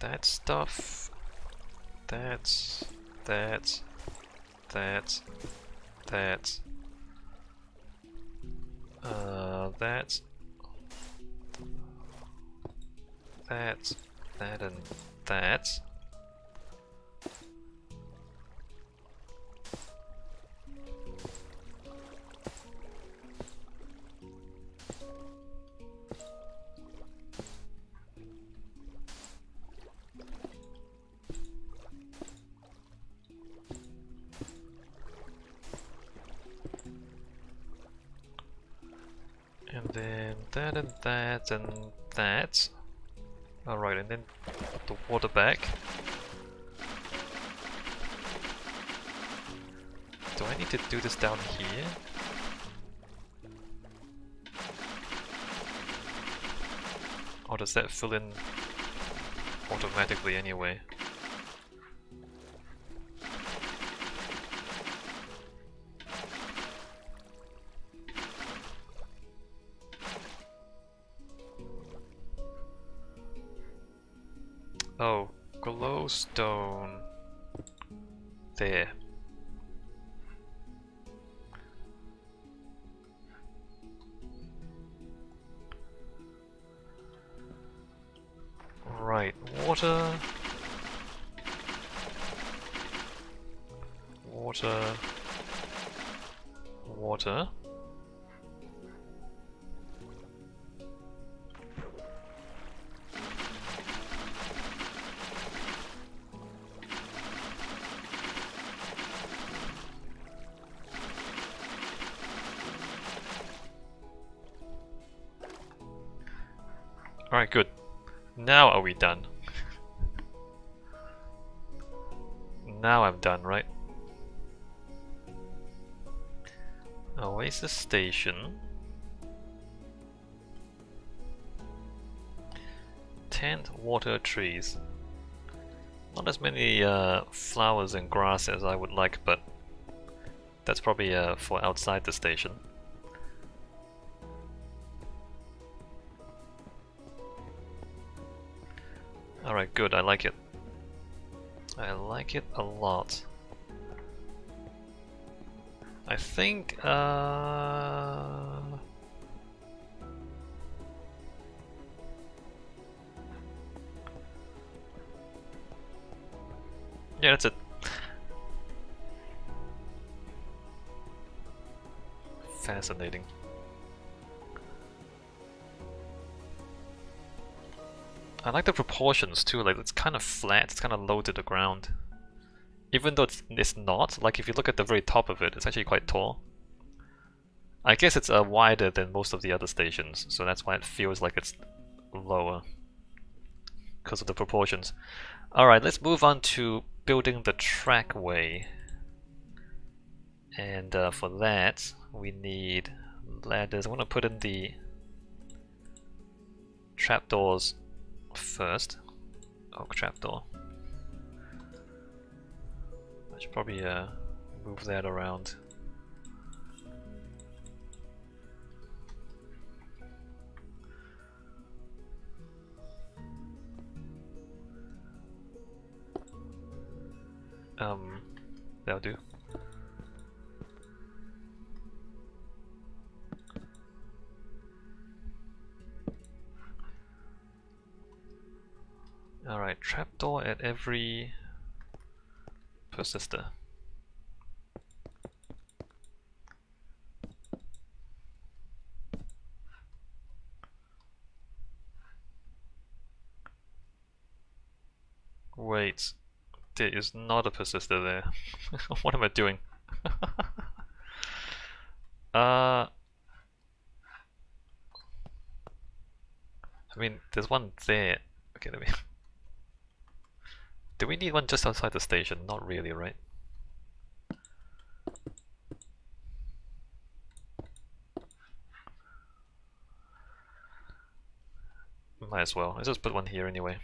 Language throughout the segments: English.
that stuff. That. That. That. That. That. That. That and that. And then that and that and that. Alright, and then the water back. Do I need to do this down here? Or does that fill in automatically anyway? Oh, glowstone. There. Right, water. Water. Water. Alright, good. Now are we done? Now I'm done, right? Oasis Station. 10 water trees. Not as many flowers and grass as I would like, but that's probably for outside the station. Alright, good, I like it. I like it a lot. I think, yeah, that's it. Fascinating. I like the proportions too, like it's kind of flat, it's kind of low to the ground. Even though it's not, like if you look at the very top of it, it's actually quite tall. I guess it's wider than most of the other stations, so that's why it feels like it's lower. Because of the proportions. Alright, let's move on to building the trackway. And for that, we need ladders. I want to put in the trapdoors first. Oak trapdoor. I should probably move that around. That'll do. Alright, trapdoor at every persister. Wait, there is not a persister there. What am I doing? I mean, there's one there. Okay, let me. Do we need one just outside the station? Not really, right? Might as well. Let's just put one here anyway.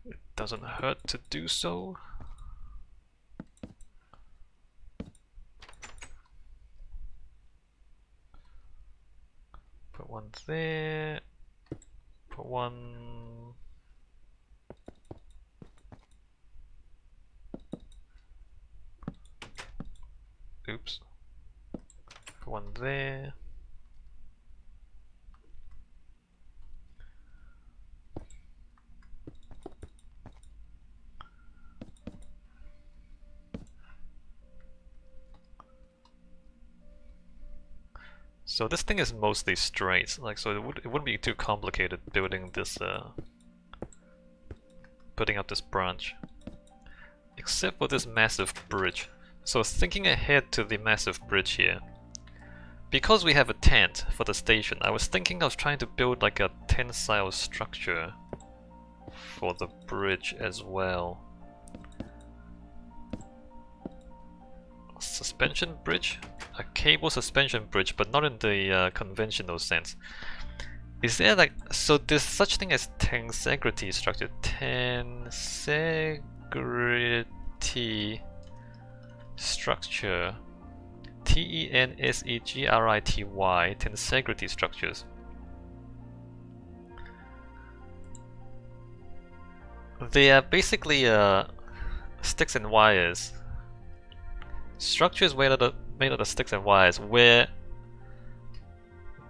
It doesn't hurt to do so. Put one there. Put one there. So this thing is mostly straight, like, so it wouldn't be too complicated building this, putting up this branch. Except for this massive bridge. So thinking ahead to the massive bridge here, because we have a tent for the station, I was thinking of trying to build like a tensile structure for the bridge as well. Suspension bridge? A cable suspension bridge, but not in the conventional sense. Is there like, so there's such thing as tensegrity structure. Tensegrity structure. T-E-N-S-E-G-R-I-T-Y. Tensegrity structures. They are basically sticks and wires. Structures made out of sticks and wires, where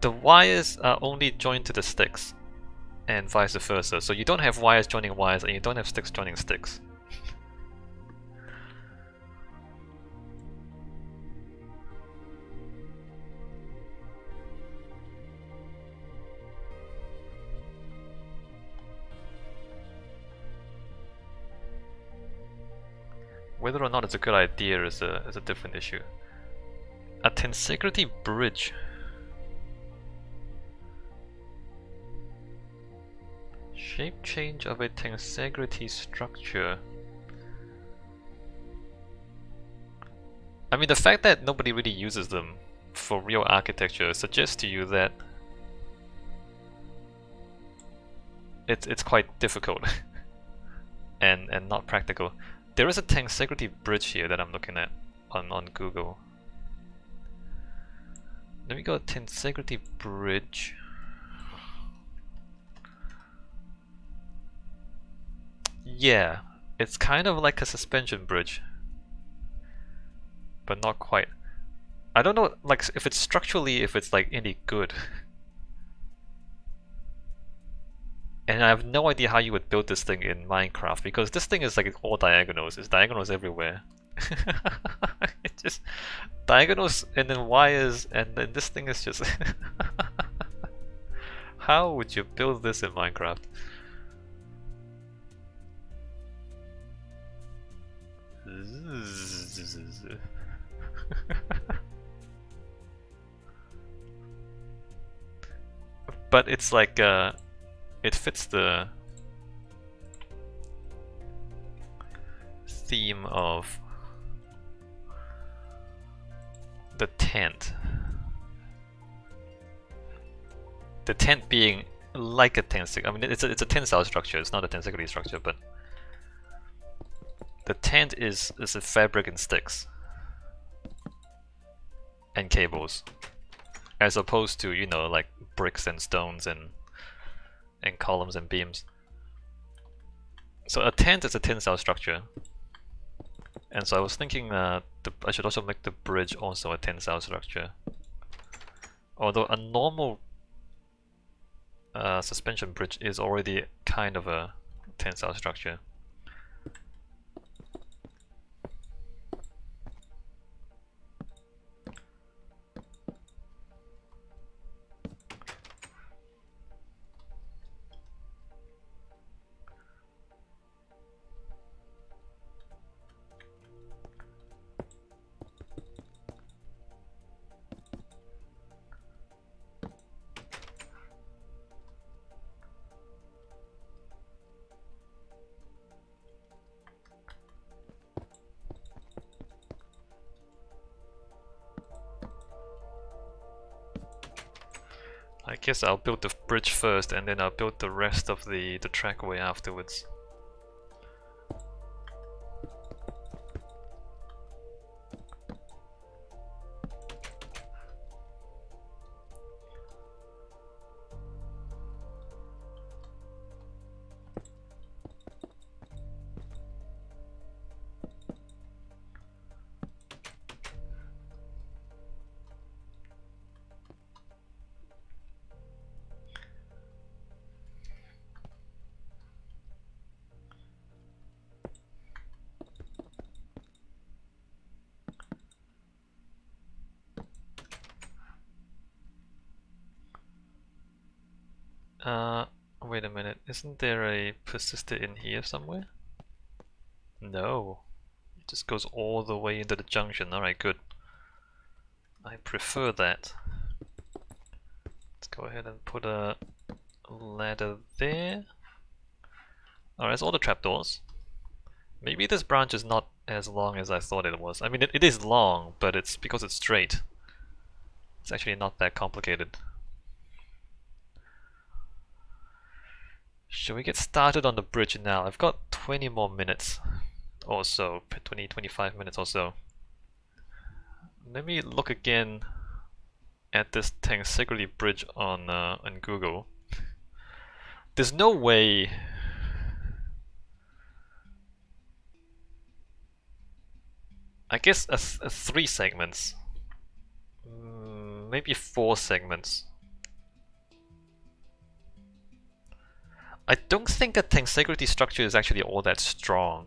the wires are only joined to the sticks, and vice versa. So you don't have wires joining wires, and you don't have sticks joining sticks. Whether or not it's a good idea is a different issue. A tensegrity bridge. Shape change of a tensegrity structure. I mean, the fact that nobody really uses them for real architecture suggests to you that it's quite difficult and not practical. There is a tensegrity bridge here that I'm looking at on Google. Let me go tensegrity bridge. Yeah, it's kind of like a suspension bridge, but not quite. I don't know, like, if it's structurally, if it's like any good. And I have no idea how you would build this thing in Minecraft, because this thing is like all diagonals. It's diagonals everywhere. It's just diagonals and then wires, and then this thing is just... How would you build this in Minecraft? But it's like, it fits the theme of the tent. The tent being like a tensile. I mean, it's a tensile structure. It's not a tensegrity structure, but the tent is a fabric and sticks and cables, as opposed to, you know, like bricks and stones and columns and beams. So a tent is a tensile structure, and so I was thinking I should also make the bridge also a tensile structure. Although a normal suspension bridge is already kind of a tensile structure. I guess I'll build the bridge first, and then I'll build the rest of the trackway afterwards. Wait a minute. Isn't there a persistor in here somewhere? No. It just goes all the way into the junction. Alright, good. I prefer that. Let's go ahead and put a ladder there. Alright, that's all the trapdoors. Maybe this branch is not as long as I thought it was. I mean, it is long, but it's because it's straight. It's actually not that complicated. Should we get started on the bridge now? I've got 20 more minutes or so, 25 minutes or so. Let me look again at this Tensegrity bridge on Google. There's no way. I guess a 3 segments, maybe 4 segments. I don't think a tensegrity structure is actually all that strong.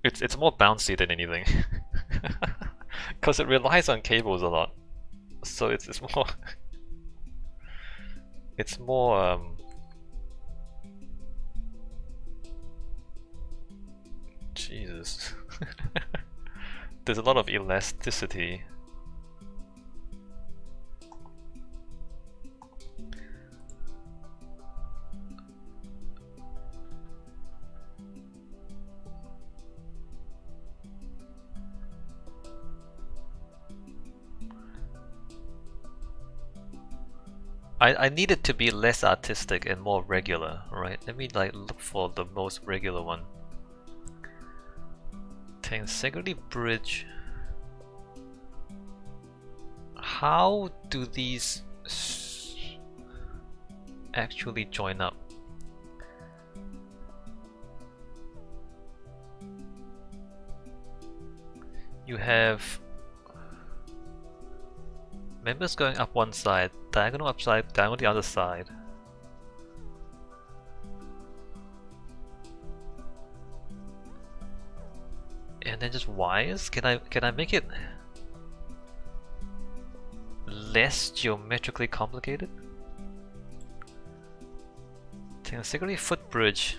It's more bouncy than anything, because it relies on cables a lot. So it's more it's more Jesus. There's a lot of elasticity. I need it to be less artistic and more regular, right? Let me like look for the most regular one. Tensegrity bridge. How do these actually join up? You have members going up one side, diagonal upside, diagonal the other side. And then just wires? Can I make it less geometrically complicated? Tensegrity footbridge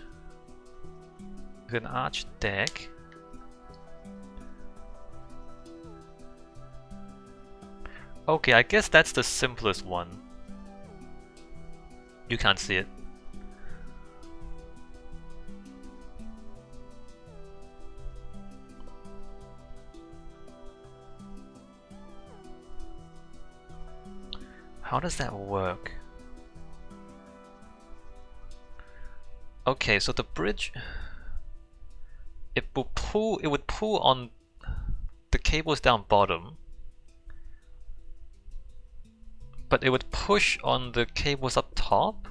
with an arch deck. Okay, I guess that's the simplest one. You can't see it. How does that work? Okay, so the bridge, it would pull on the cables down bottom, but it would push on the cables up top?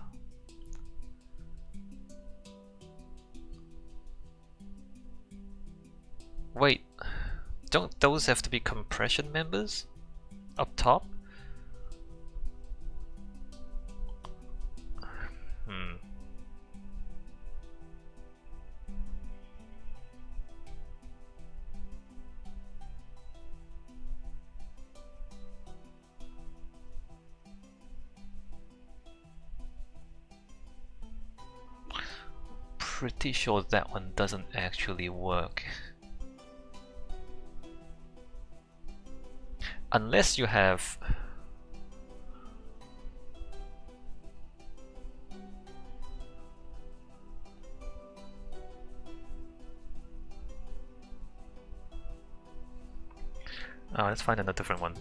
Wait, don't those have to be compression members up top? Pretty sure that one doesn't actually work. Unless you have let's find a different one.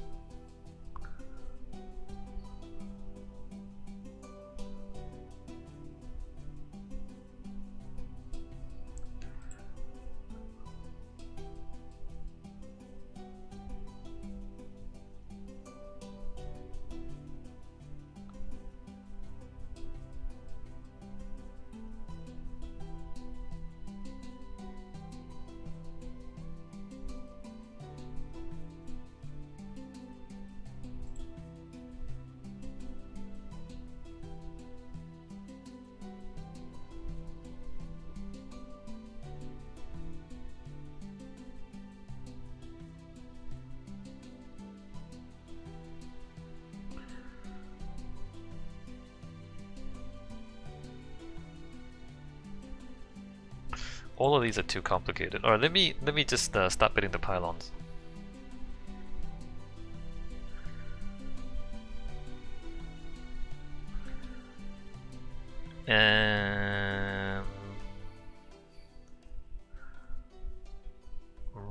all of these are too complicated. Alright, let me just start building the pylons.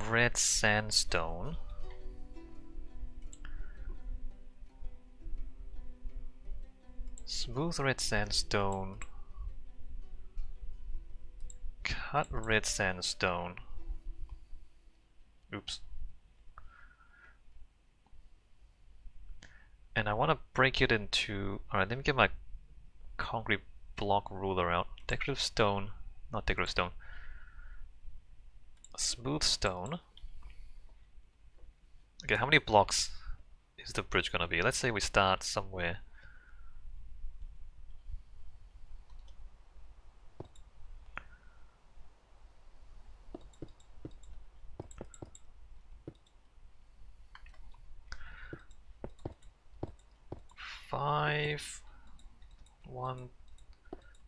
Red sandstone. Smooth red sandstone. Cut red sandstone. Oops. And I want to break it into... Alright, let me get my concrete block ruler out. Decorative stone. Not decorative stone. Smooth stone. Okay, how many blocks is the bridge gonna be? Let's say we start somewhere. Five. 1,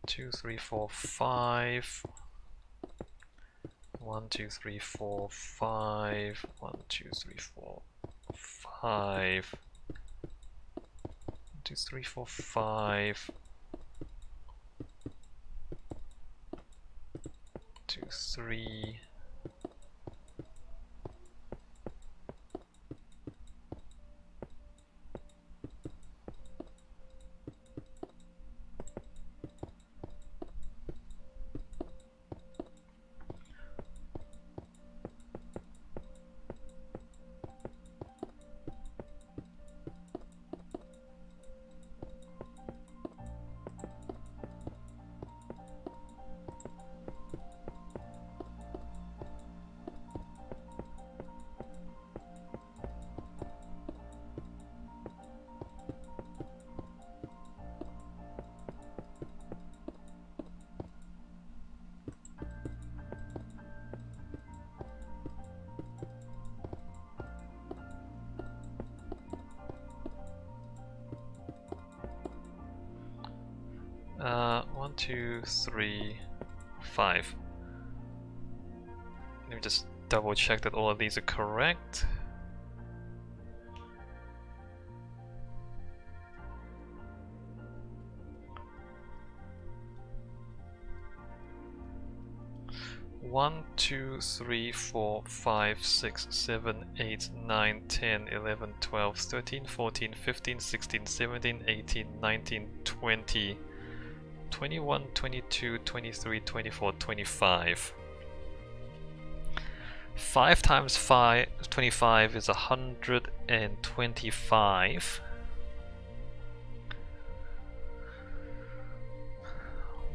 2, 3, 4, 5. 1, 2, 3, 4, 5. 1, 2, 3, 4, 5. 2, 3, 4, 5. 2, 3. One, two, three, 5. Let me just double check that all of these are correct. One, 2, 3, 4, 5, 6, 7, 8, 9, 10, 11, 12, 13, 14, 15, 16, 17, 18, 19, 20, 21, 22, 23, 24, 25. 5 times 5, 25 is 125.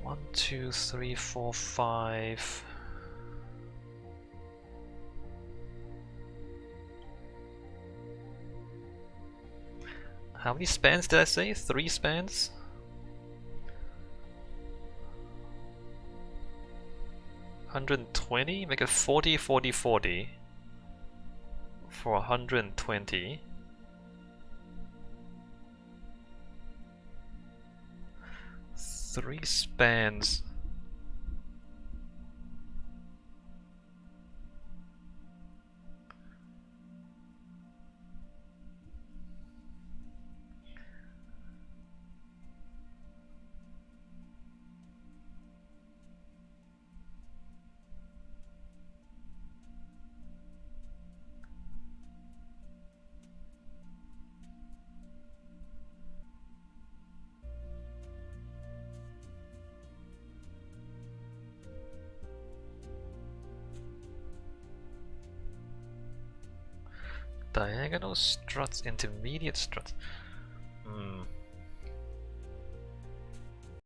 1, 2, 3, 4, 5. How many spans did I say? 3 spans? $120? Make it 40, 40, 40 for 120. Three spans. Diagonal struts, intermediate struts.